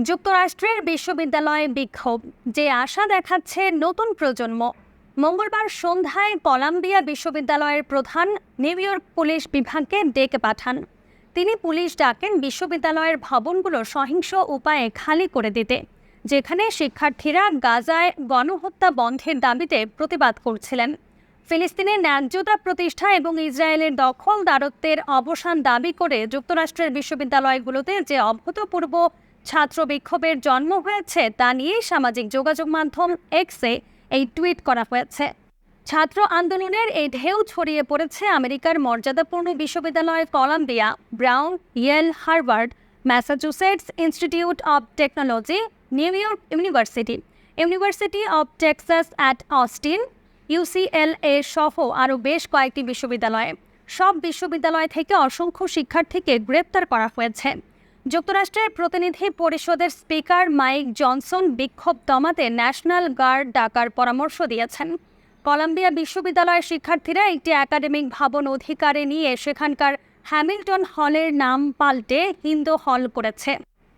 যুক্তরাষ্ট্রের বিশ্ববিদ্যালয়ে বিক্ষোভ, যে আশা দেখাচ্ছে নতুন প্রজন্ম। মঙ্গলবার সন্ধ্যায় কলাম্বিয়া বিশ্ববিদ্যালয়ের প্রধান নিউ ইয়র্ক পুলিশ বিভাগকে ডেকে পাঠান। তিনি পুলিশ ডাকেন বিশ্ববিদ্যালয়ের ভবনগুলো সহিংস উপায়ে খালি করে দিতে, যেখানে শিক্ষার্থীরা গাজায় গণহত্যা বন্ধের দাবিতে প্রতিবাদ করছিলেন। ফিলিস্তিনের ন্যায্যতা প্রতিষ্ঠা এবং ইসরায়েলের দখলদারত্বের অবসান দাবি করে যুক্তরাষ্ট্রের বিশ্ববিদ্যালয়গুলোতে যে অভূতপূর্ব ছাত্র বিক্ষোভের জন্ম হয়েছে তা নিয়ে সামাজিক যোগাযোগ মাধ্যম এক্সে এই টুইট করা হয়েছে। ছাত্র আন্দোলনের এই ঢেউ ছড়িয়ে পড়েছে আমেরিকার মর্যাদাপূর্ণ বিশ্ববিদ্যালয় Columbia, Brown, Yale, Harvard, Massachusetts Institute of Technology, New York University, University of Texas at Austin, UCLA সহ আরও বেশ কয়েকটি বিশ্ববিদ্যালয়ে। সব বিশ্ববিদ্যালয় থেকে অসংখ্য শিক্ষার্থীকে গ্রেপ্তার করা হয়েছে। যুক্তরাষ্ট্রের প্রতিনিধি পরিষদের স্পিকার মাইক জনসন বিক্ষোভ দমাতে ন্যাশনাল গার্ড ডাকার পরামর্শ দিয়েছেন। কলাম্বিয়া বিশ্ববিদ্যালয়ের শিক্ষার্থীরা একটি একাডেমিক ভবন অধিকারে নিয়ে সেখানকার হ্যামিল্টন হলের নাম পাল্টে হিন্দু হল করেছে।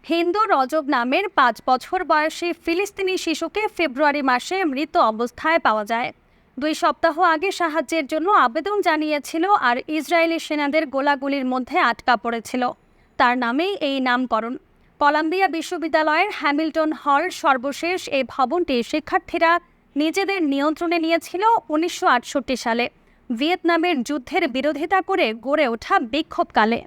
হিন্দু রজব নামের 5 বছর বয়সী ফিলিস্তিনি শিশুকে ফেব্রুয়ারি মাসে মৃত অবস্থায় পাওয়া যায়। 2 সপ্তাহ আগে সাহায্যের জন্য আবেদন জানিয়েছিল আর ইসরায়েলি সেনাদের গোলাগুলির মধ্যে আটকা পড়েছিল। তার নামেই এই নামকরণ। কলাম্বিয়া বিশ্ববিদ্যালয়ের হ্যামিল্টন হল সর্বশেষ এই ভবনটি শিক্ষার্থীরা নিজেদের নিয়ন্ত্রণে নিয়েছিল 1968 সালে, ভিয়েতনামের যুদ্ধের বিরোধিতা করে গড়ে ওঠা বিক্ষোভকালে।